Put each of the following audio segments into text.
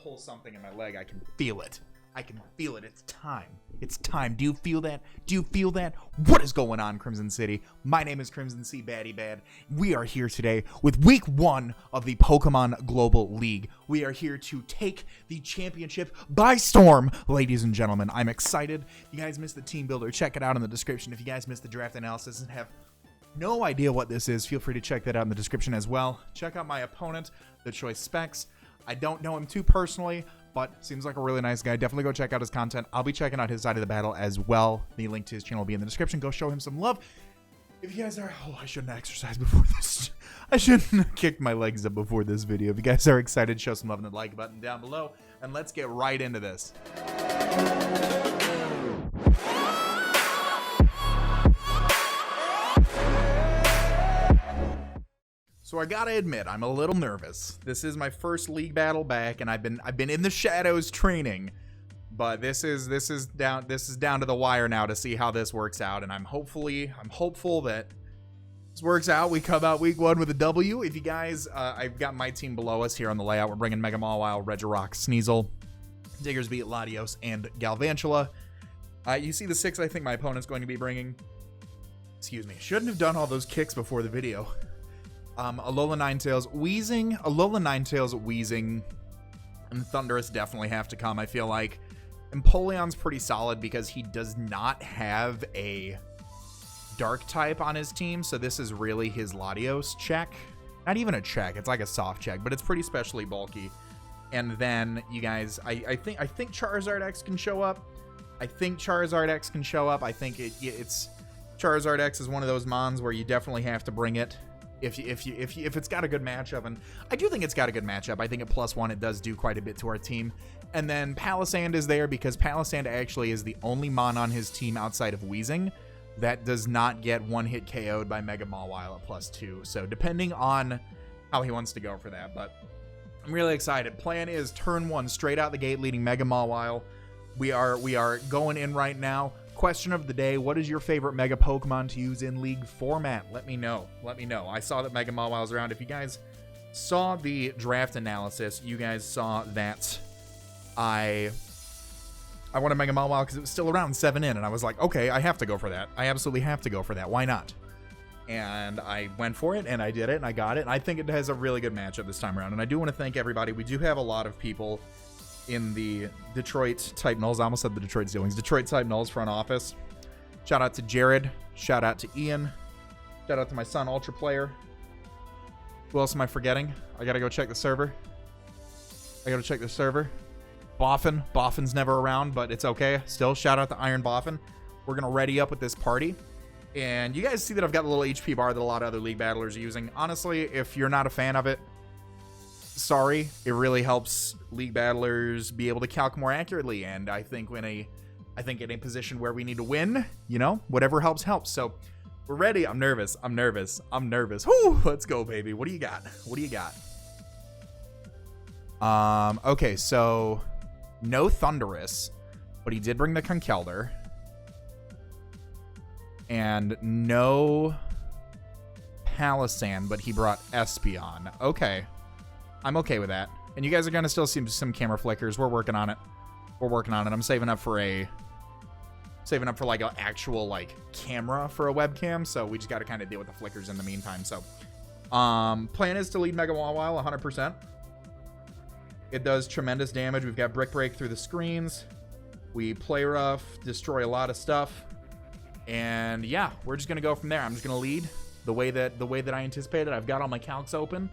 pull something in my leg. I can feel it. I can feel it. It's time. It's time. Do you feel that? Do you feel that? What is going on, Crimson City? My name is Crimson CBAD. We are here today with week 1 of the Pokemon Global League. We are here to take the championship by storm, ladies and gentlemen. I'm excited. If you guys missed the team builder, check it out in the description. If you guys missed the draft analysis and have no idea what this is, feel free to check that out in the description as well. Check out my opponent, the Choice Specs. I don't know him too personally, but seems like a really nice guy. Definitely go check out his content. I'll be checking out his side of the battle as well. The link to his channel will be in the description. Go show him some love. If you guys are... Oh, I shouldn't have exercised before this. I shouldn't have kicked my legs up before this video. If you guys are excited, show some love in the like button down below. And let's get right into this. So I gotta admit, I'm a little nervous. This is my first league battle back, and I've been in the shadows training, but this is down to the wire now to see how this works out. And I'm hopeful that this works out. We come out week 1 with a W. If you guys, I've got my team below us here on the layout. We're bringing Mega Mawile, Regirock, Sneasel, Diggersby, Latios, and Galvantula. You see the 6 I think my opponent's going to be bringing. Excuse me. Shouldn't have done all those kicks before the video. Alola Ninetales, Weezing, and Thundurus definitely have to come, I feel like. Empoleon's pretty solid because he does not have a dark type on his team, so this is really his Latios check. Not even a check, it's like a soft check, but it's pretty specially bulky. And then, you guys, I think Charizard X can show up. I think Charizard X it's Charizard X is one of those mons where you definitely have to bring it. If it's got a good matchup, and I do think it's got a good matchup. I think at +1 it does do quite a bit to our team. And then Palisand is there because Palisand actually is the only mon on his team outside of Weezing that does not get one-hit KO'd by Mega Mawile at +2. So depending on how he wants to go for that, but I'm really excited. Plan is turn 1 straight out the gate leading Mega Mawile. We are going in right now. Question of the day, what is your favorite Mega Pokemon to use in League format? Let me know. I saw that Mega Mawile was around. If you guys saw the draft analysis, you guys saw that I wanted Mega Mawile because it was still around 7 in, and I was like, okay, I have to go for that. I absolutely have to go for that. Why not? And I went for it, and I did it, and I got it, and I think it has a really good matchup this time around. And I do want to thank everybody. We do have a lot of people in the Detroit type Nulls. I almost said the Detroit Steelings. Detroit type Nulls front office. Shout out to Jared. Shout out to Ian. Shout out to my son, Ultra Player. Who else am I forgetting? I gotta go check the server. Boffin. Boffin's never around, but it's okay. Still, shout out to Iron Boffin. We're gonna ready up with this party. And you guys see that I've got the little HP bar that a lot of other league battlers are using. Honestly, if you're not a fan of it, sorry, it really helps league battlers be able to calc more accurately, and I think in a position where we need to win, you know, whatever helps. So we're ready. I'm nervous. Whoo, let's go, baby. What do you got? Okay, so no Thundurus, but he did bring the Conkeldurr, and no Palisand, but he brought Espeon. Okay. I'm okay with that. And you guys are going to still see some camera flickers. We're working on it. I'm saving up for like an actual like camera for a webcam. So we just got to kind of deal with the flickers in the meantime. So plan is to lead Mega Mawile 100%. It does tremendous damage. We've got Brick Break through the screens. We play rough, destroy a lot of stuff. And yeah, we're just going to go from there. I'm just going to lead the way that I anticipated. I've got all my calcs open.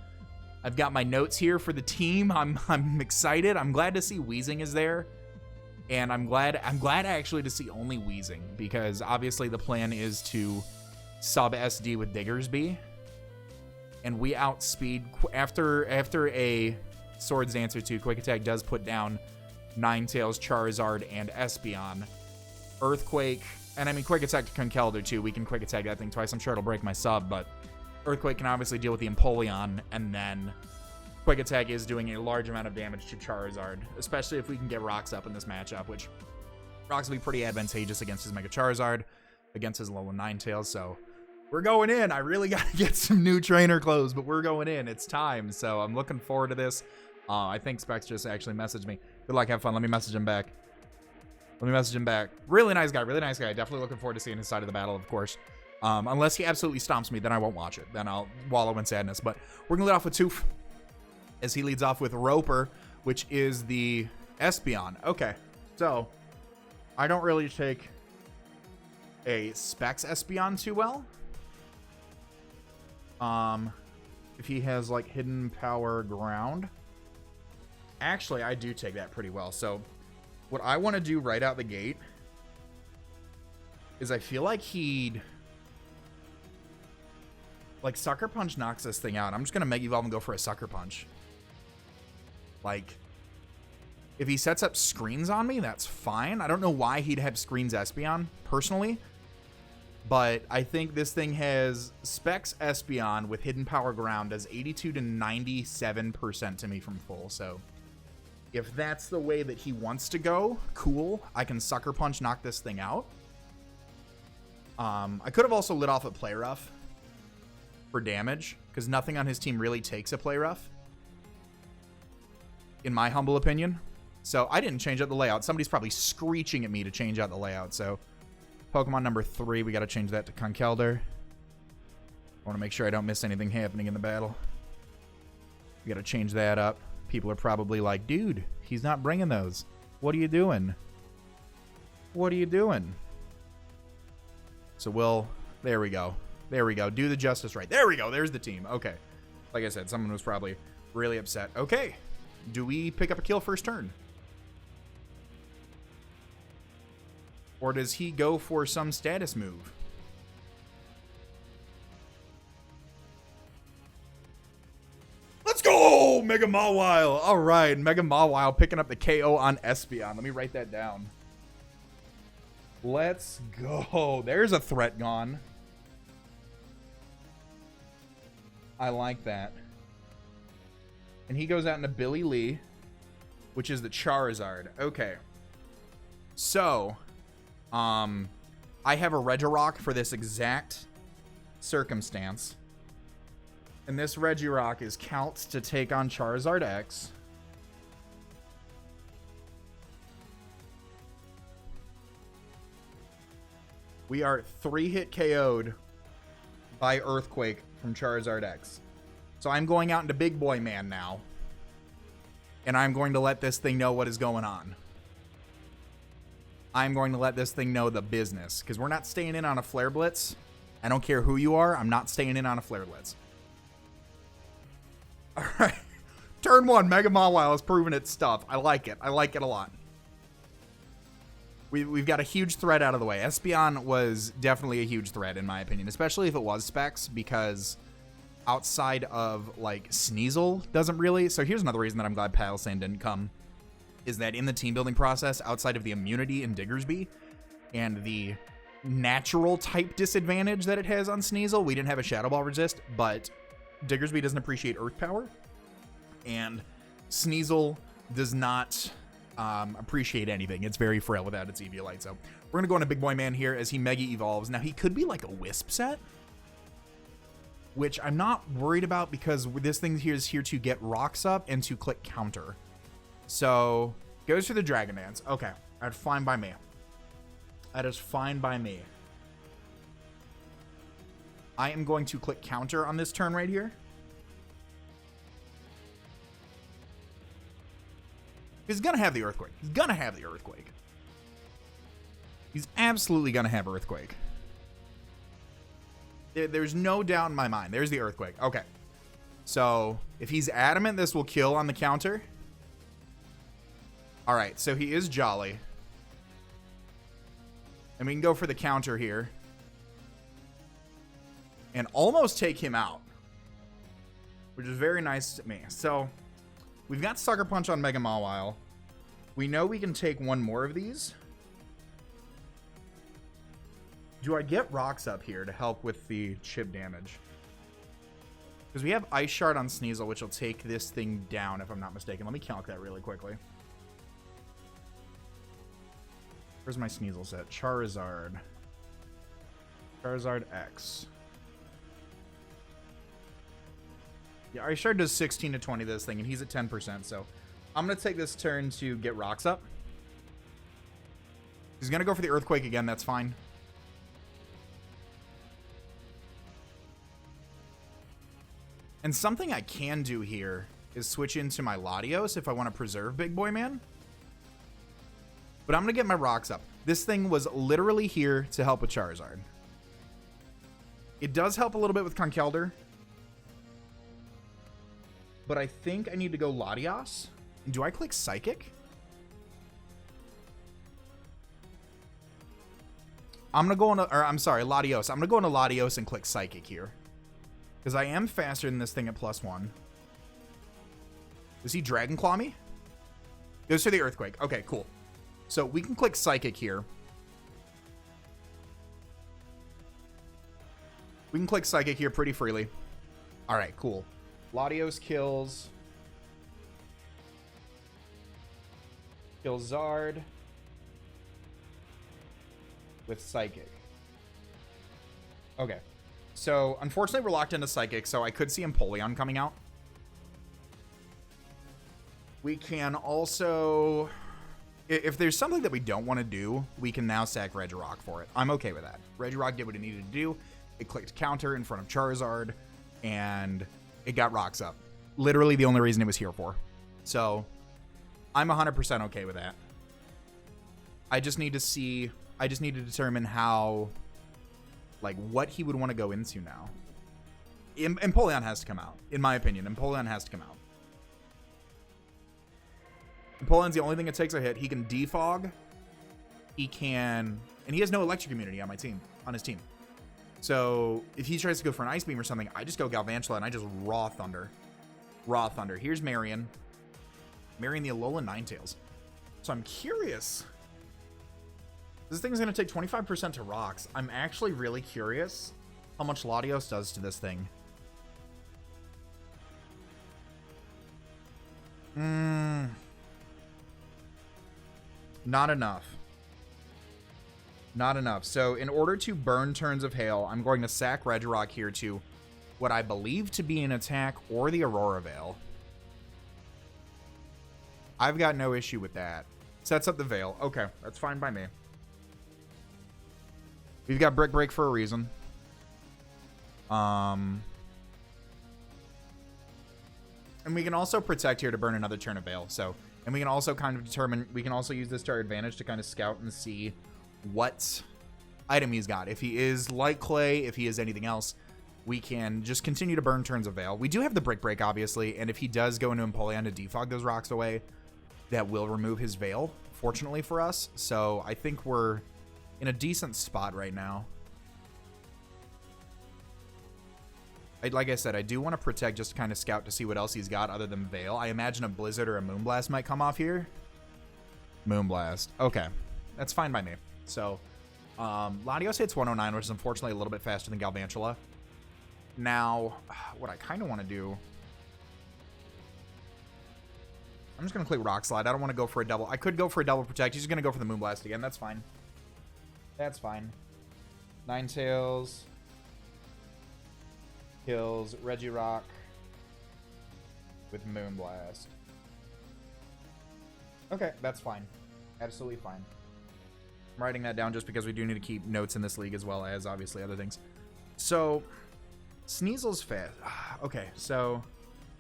I've got my notes here for the team. I'm excited. I'm glad to see Weezing is there. And I'm glad actually to see only Weezing, because obviously the plan is to sub SD with Diggersby. And we outspeed after a Swords Dancer 2, Quick Attack does put down Ninetales, Charizard, and Espeon. Earthquake, and I mean Quick Attack to Conkeldurr too. We can Quick Attack that thing twice. I'm sure it'll break my sub, but Earthquake can obviously deal with the Empoleon, and then Quick Attack is doing a large amount of damage to Charizard, especially if we can get Rocks up in this matchup, which Rocks will be pretty advantageous against his Mega Charizard, against his Alola Ninetales, so we're going in. I really got to get some new trainer clothes, but we're going in. It's time, so I'm looking forward to this. I think Specs just actually messaged me. Good luck, have fun. Let me message him back. Really nice guy, really nice guy. Definitely looking forward to seeing his side of the battle, of course. Unless he absolutely stomps me, then I won't watch it. Then I'll wallow in sadness. But we're going to lead off with Toof, as he leads off with Roper, which is the Espeon. Okay, so I don't really take a Specs Espeon too well. If he has, like, Hidden Power Ground. Actually, I do take that pretty well. So what I want to do right out the gate is I feel like he'd... Like, Sucker Punch knocks this thing out. I'm just going to Mega Evolve and go for a Sucker Punch. Like, if he sets up screens on me, that's fine. I don't know why he'd have screens Espeon, personally. But I think this thing has Specs Espeon with Hidden Power Ground does 82 to 97% to me from full. So if that's the way that he wants to go, cool. I can Sucker Punch knock this thing out. I could have also lit off a Play Rough for damage, because nothing on his team really takes a Play Rough, in my humble opinion. So I didn't change out the layout. Somebody's probably screeching at me to change out the layout. So Pokemon number 3, we got to change that to Conkeldurr. I want to make sure I don't miss anything happening in the battle. We got to change that up. People are probably like, dude, he's not bringing those. What are you doing? What are you doing? So we'll... There we go. There we go. Do the justice right. There we go. There's the team. Okay. Like I said, someone was probably really upset. Okay. Do we pick up a kill first turn? Or does he go for some status move? Let's go! Mega Mawile. All right. Mega Mawile picking up the KO on Espeon. Let me write that down. Let's go. There's a threat gone. I like that. And he goes out into Billy Lee, which is the Charizard. Okay. So... I have a Regirock for this exact circumstance. And this Regirock is counts to take on Charizard X. We are 3-hit KO'd by Earthquake from Charizard X. So I'm going out into Big Boy Man now. And I'm going to let this thing know what is going on. I'm going to let this thing know the business, because we're not staying in on a Flare Blitz. I don't care who you are. I'm not staying in on a Flare Blitz. All right. Turn 1, Mega Mawile has proven its stuff. I like it. I like it a lot. We've got a huge threat out of the way. Espeon was definitely a huge threat, in my opinion, especially if it was Specs, because outside of, like, Sneasel doesn't really... So here's another reason that I'm glad Palisand didn't come. Is that in the team building process, outside of the immunity in Diggersby and the natural type disadvantage that it has on Sneasel, we didn't have a Shadow Ball resist, but Diggersby doesn't appreciate Earth Power, and Sneasel does not appreciate anything. It's very frail without its Eviolite. So we're going to go on a Big Boy Man here as he Mega Evolves. Now, he could be like a Wisp set, which I'm not worried about because this thing here is here to get rocks up and to click counter. So, goes for the Dragon Dance. Okay, that's fine by me. That is fine by me. I am going to click counter on this turn right here. He's going to have the Earthquake. He's going to have the Earthquake. He's absolutely going to have Earthquake. There's no doubt in my mind. There's the Earthquake. Okay. So, if he's adamant this will kill on the counter... All right, so he is Jolly. And we can go for the counter here. And almost take him out. Which is very nice to me. So, we've got Sucker Punch on Mega Mawile. We know we can take one more of these. Do I get rocks up here to help with the chip damage? Because we have Ice Shard on Sneasel, which will take this thing down, if I'm not mistaken. Let me calc that really quickly. Where's my Sneasel set? Charizard. Charizard X. Yeah, our shard does 16 to 20 this thing, and he's at 10%, so I'm going to take this turn to get rocks up. He's going to go for the Earthquake again, that's fine. And something I can do here is switch into my Latios if I want to preserve Big Boy Man. But I'm going to get my rocks up. This thing was literally here to help with Charizard. It does help a little bit with Conkeldurr. But I think I need to go Latios. Do I click Psychic? I'm going to go on, or I'm sorry, Latios. I'm going to go into Latios and click Psychic here. Because I am faster than this thing at +1. Does he Dragon Claw me? Goes for the Earthquake. Okay, cool. So we can click Psychic here. We can click Psychic here pretty freely. All right, cool. Latios kills Zard with Psychic. Okay. So, unfortunately, we're locked into Psychic, so I could see Empoleon coming out. We can also... If there's something that we don't want to do, we can now sack Regirock for it. I'm okay with that. Regirock did what it needed to do. It clicked counter in front of Charizard, and it got rocks up. Literally the only reason it was here for. So, I'm 100% okay with that. I just need to see... I just need to determine how... Like, what he would want to go into now. Empoleon has to come out. In my opinion, Empoleon has to come out. Empoleon's the only thing that takes a hit. He can defog. He can... And he has no electric immunity on his team. So, if he tries to go for an Ice Beam or something, I just go Galvantula and I just Raw Thunder. Raw Thunder. Here's Marion. Marion the Alolan Ninetales. So, I'm curious... This thing's going to take 25% to rocks. I'm actually really curious how much Latios does to this thing. Not enough. Not enough. So in order to burn turns of Hail, I'm going to sack Regirock here to what I believe to be an attack or the Aurora Veil. I've got no issue with that. Sets up the Veil. Okay, that's fine by me. We've got Brick Break for a reason. And we can also protect here to burn another turn of Veil. So, and we can also kind of determine, we can also use this to our advantage to kind of scout and see what item he's got. If he is Light Clay, if he is anything else, we can just continue to burn turns of Veil. We do have the Brick Break, obviously, and if he does go into Empoleon to defog those rocks away, that will remove his Veil, fortunately for us. So I think we're in a decent spot right now. Like I said, I do want to protect just to kind of scout to see what else he's got other than Veil. I imagine a Blizzard or a Moonblast might come off here. Moonblast. Okay. That's fine by me. So, Latios hits 109, which is unfortunately a little bit faster than Galvantula. Now, what I kind of want to do... I'm just going to click Rock Slide. I don't want to go for a double. I could go for a double protect. He's going to go for the Moonblast again. That's fine. That's fine. Ninetales kills Regirock with Moonblast. Okay, that's fine. Absolutely fine. I'm writing that down just because we do need to keep notes in this league as well as obviously other things. So, Sneasel's fast. Okay, so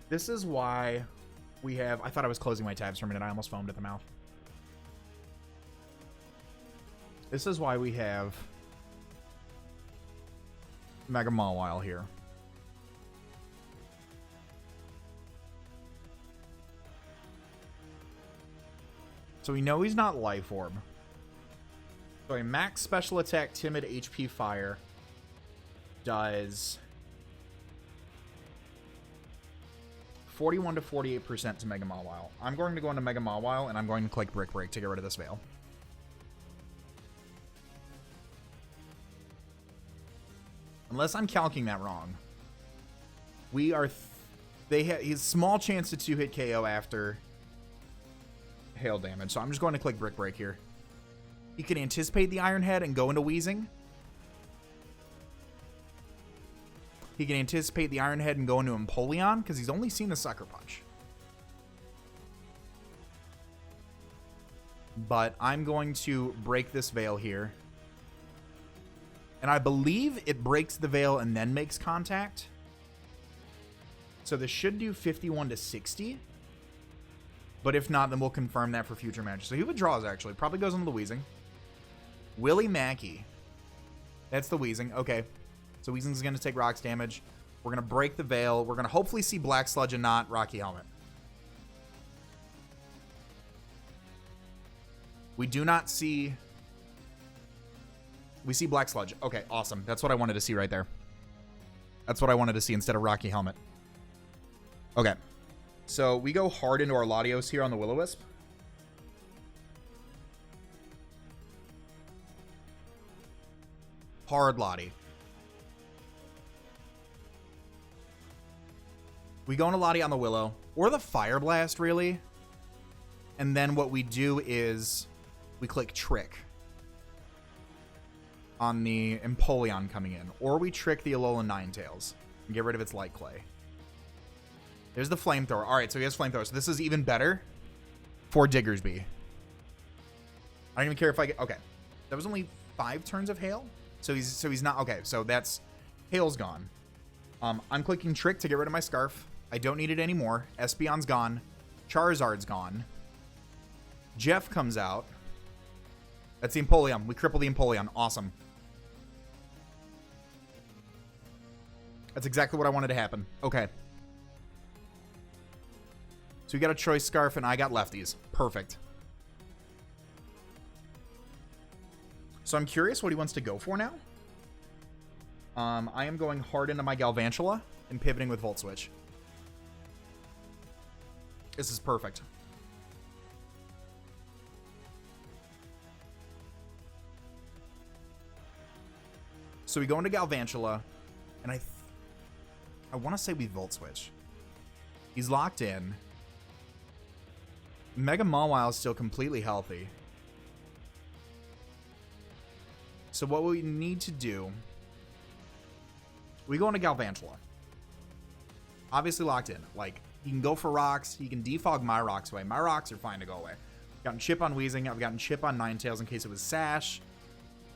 this is why we have... I thought I was closing my tabs for a minute. I almost foamed at the mouth. This is why we have Mega Mawile here. So we know he's not Life Orb. So a max special attack, timid HP fire does 41 to 48% to Mega Mawile. I'm going to go into Mega Mawile and I'm going to click Brick Break to get rid of this Veil. Unless I'm calculating that wrong. We are... They have his small chance to 2-hit KO after hail damage. So I'm just going to click Brick Break here. He can anticipate the Iron Head and go into Wheezing. He can anticipate the Iron Head and go into Empoleon because he's only seen the Sucker Punch. But I'm going to break this Veil here. And I believe it breaks the Veil and then makes contact. So this should do 51 to 60. But if not, then we'll confirm that for future matches. So he withdraws, actually. Probably goes into the Weezing. Willie Mackey. That's the Weezing. Okay. So Weezing's going to take rocks damage. We're going to break the Veil. We're going to hopefully see Black Sludge and not Rocky Helmet. We do not see... We see Black Sludge. Okay, awesome. That's what I wanted to see right there. That's what I wanted to see instead of Rocky Helmet. Okay. So we go hard into our Latios here on the Will-O-Wisp. Hard Lottie. We go into Lottie on the Willow. Or the Fire Blast, really. And then what we do is we click Trick on the Empoleon coming in. Or we trick the Alolan Ninetales and get rid of its Light Clay. There's the Flamethrower. Alright, so he has Flamethrower. So this is even better for Diggersby. I don't even care if I get... Okay. That was only 5 turns of Hail. So he's not... Okay, so that's... Hail's gone. I'm clicking Trick to get rid of my Scarf. I don't need it anymore. Espeon's gone. Charizard's gone. Jeff comes out. That's the Empoleon. We cripple the Empoleon. Awesome. That's exactly what I wanted to happen. Okay. So we got a Choice Scarf, and I got lefties. Perfect. So I'm curious what he wants to go for now. I am going hard into my Galvantula and pivoting with Volt Switch. This is perfect. So we go into Galvantula, and I want to say we Volt Switch. He's locked in. Mega Mawile is still completely healthy. So what we need to do... We go into Galvantula. Obviously locked in. Like, he can go for rocks. He can defog my rocks away. My rocks are fine to go away. I've gotten Chip on Weezing. I've gotten Chip on Ninetales in case it was Sash.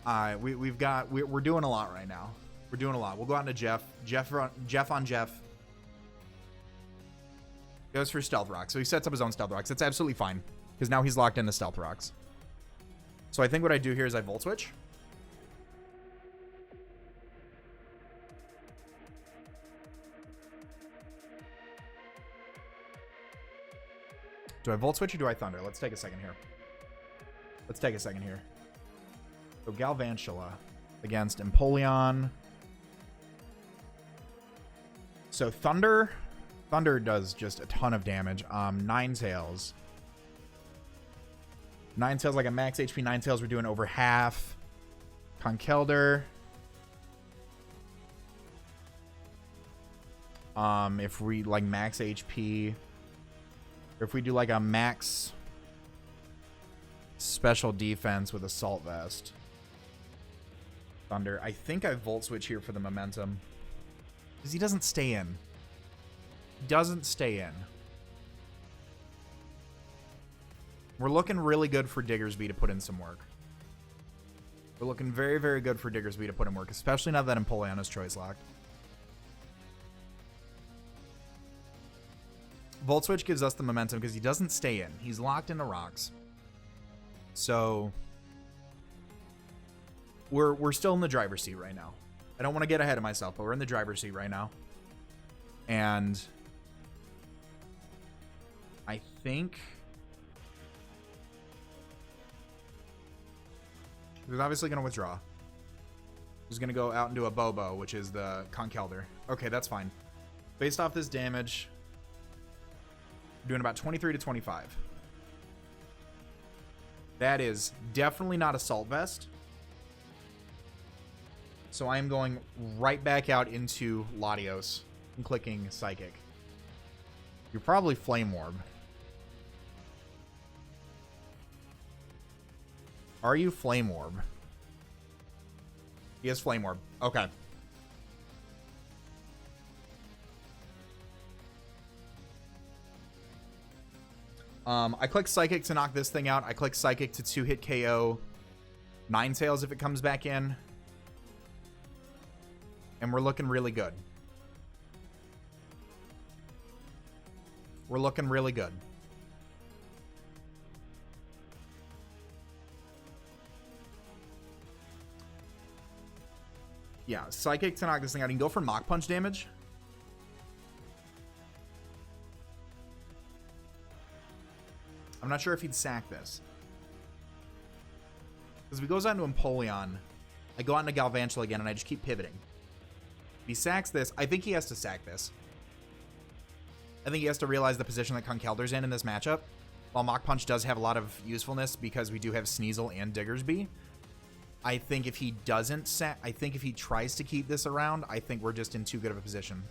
We're doing a lot right now. We're doing a lot. We'll go out into Jeff. Jeff on Jeff. Goes for Stealth Rock. So he sets up his own Stealth Rocks. That's absolutely fine. Because now he's locked into Stealth Rocks. So I think what I do here is I Volt Switch. Do I Volt Switch or do I Thunder? Let's take a second here. So Galvantula against Empoleon. So Thunder does just a ton of damage. Ninetales like a max HP Ninetales. We're doing over half. Conkeldurr. If we like max HP, or if we do like a max special defense with Assault Vest. Thunder. I think I Volt Switch here for the momentum. Because he doesn't stay in. We're looking really good for Diggersby to put in some work. We're looking very, very good for Diggersby to put in work, especially now that Empoleon is choice locked. Volt Switch gives us the momentum because he doesn't stay in. He's locked into rocks. So we're still in the driver's seat right now. I don't want to get ahead of myself, but we're in the driver's seat right now. And I think he's obviously going to withdraw. He's going to go out into a Bobo, which is the Conkeldurr. Okay, that's fine. Based off this damage, we're doing about 23 to 25. That is definitely not Assault Vest. So I am going right back out into Latios and clicking Psychic. You're probably Flame Orb. Are you Flame Orb? He has Flame Orb. Okay. I click Psychic to knock this thing out. I click Psychic to 2-hit KO Ninetales if it comes back in. And we're looking really good. We're looking really good. Yeah, Psychic to knock this thing out. You can go for Mach Punch damage. I'm not sure if he'd sack this. Because if he goes on to Empoleon, I go on to Galvantula again, and I just keep pivoting. If he sacks this, I think he has to sack this. I think he has to realize the position that Conkeldurr's in this matchup. While Mach Punch does have a lot of usefulness because we do have Sneasel and Diggersby, I think if he doesn't sack, I think if he tries to keep this around, I think we're just in too good of a position.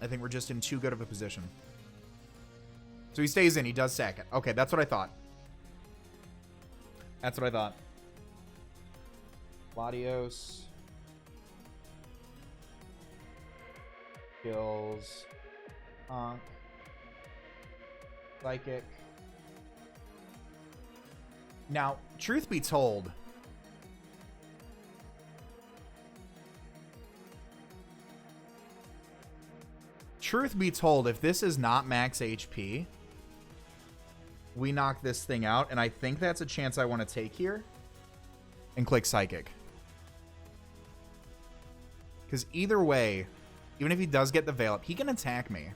I think we're just in too good of a position. So he stays in. He does sack it. Okay, that's what I thought. That's what I thought. Latios. Kills. Honk. Psychic. Now, truth be told, if this is not max HP, we knock this thing out, and I think that's a chance I want to take here and click Psychic. Because either way, even if he does get the Veil Up, he can attack me.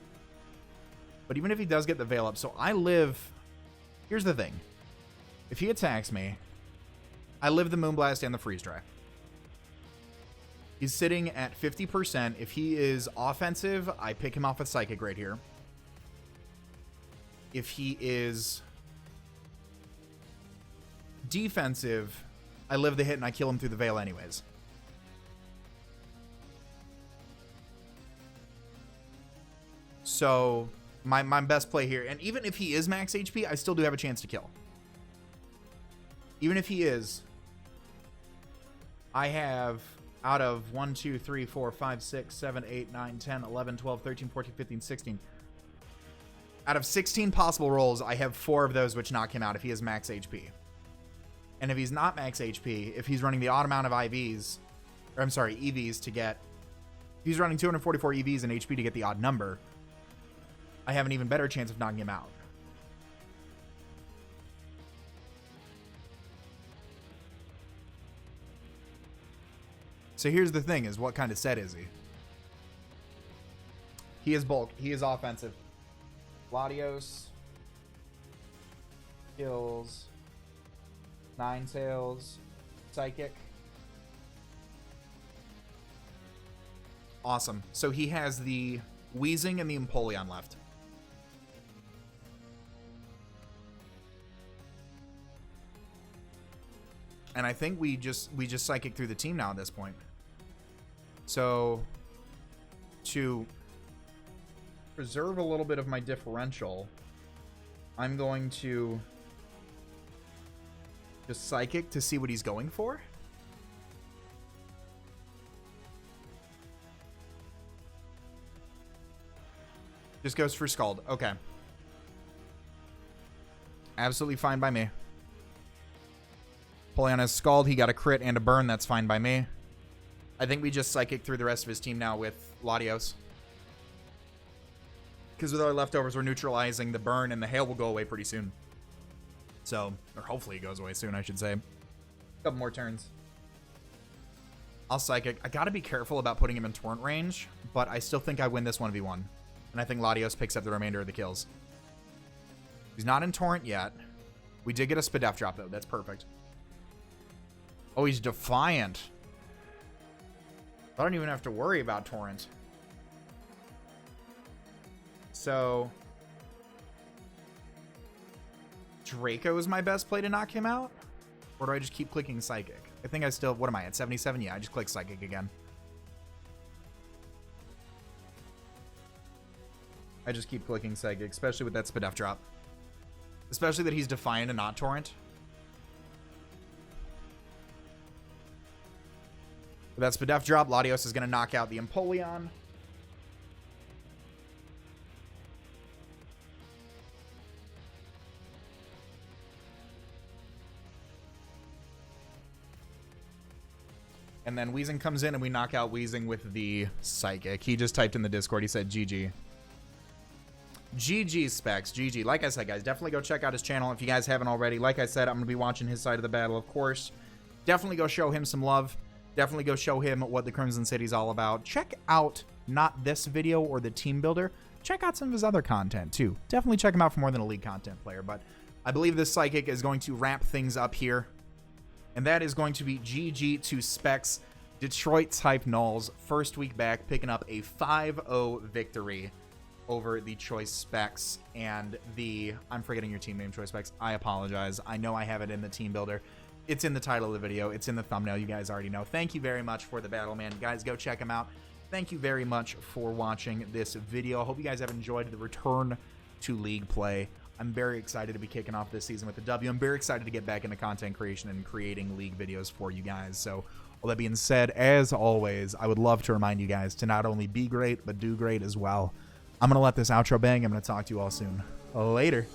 But even if he does get the Veil Up, so I live... Here's the thing. If he attacks me, I live the Moonblast and the Freeze Dry. He's sitting at 50%. If he is offensive, I pick him off with Psychic right here. If he is defensive, I live the hit and I kill him through the Veil anyways. So, my best play here, and even if he is max HP, I still do have a chance to kill. Even if he is, I have... out of 1, 2, 3, 4, 5, 6, 7, 8, 9, 10, 11, 12, 13, 14, 15, 16. Out of 16 possible rolls, I have 4 of those which knock him out if he is max HP. And if he's not max HP, if he's running the odd amount of IVs, or I'm sorry, EVs to get... If he's running 244 EVs and HP to get the odd number, I have an even better chance of knocking him out. So here's the thing, is what kind of set is he? He is bulk. He is offensive. Latios. Kills. Ninetales. Psychic. Awesome. So he has the Weezing and the Empoleon left. And I think we just Psychic through the team now at this point. So, to preserve a little bit of my differential, I'm going to just Psychic to see what he's going for. Just goes for Scald. Okay. Absolutely fine by me. Empoleon has Scald. He got a crit and a burn. That's fine by me. I think we just Psychic through the rest of his team now with Latios. Because with our leftovers, we're neutralizing the burn, and the hail will go away pretty soon. So, or hopefully it goes away soon, I should say. A couple more turns. I'll Psychic. I gotta be careful about putting him in Torrent range, but I still think I win this 1v1. And I think Latios picks up the remainder of the kills. He's not in Torrent yet. We did get a Spadef drop, though. That's perfect. Oh, he's Defiant. I don't even have to worry about Torrent. So, Draco is my best play to knock him out? Or do I just keep clicking Psychic? I think I still... What am I, at 77? Yeah, I just click Psychic again. I just keep clicking Psychic, especially with that Spadef drop. Especially that he's Defiant and not Torrent. With that Spadef drop, Latios is going to knock out the Empoleon. And then Weezing comes in and we knock out Weezing with the Psychic. He just typed in the Discord. He said GG. GG Specs. GG. Like I said, guys, definitely go check out his channel if you guys haven't already. Like I said, I'm going to be watching his side of the battle, of course. Definitely go show him some love. Definitely go show him what the Crimson City's all about. Check out not this video or the team builder. Check out some of his other content, too. Definitely check him out for more than a League content player. But I believe this Psychic is going to ramp things up here. And that is going to be GG to Specs. Detroit-type Nulls, first week back, picking up a 5-0 victory over the Choice Specs and the... I'm forgetting your team name, Choice Specs. I apologize. I know I have it in the team builder. It's in the title of the video. It's in the thumbnail. You guys already know. Thank you very much for the battle, man. Guys, go check him out. Thank you very much for watching this video. I hope you guys have enjoyed the return to League play. I'm very excited to be kicking off this season with the W. I'm very excited to get back into content creation and creating League videos for you guys. So, all that being said, as always, I would love to remind you guys to not only be great, but do great as well. I'm going to let this outro bang. I'm going to talk to you all soon. Later.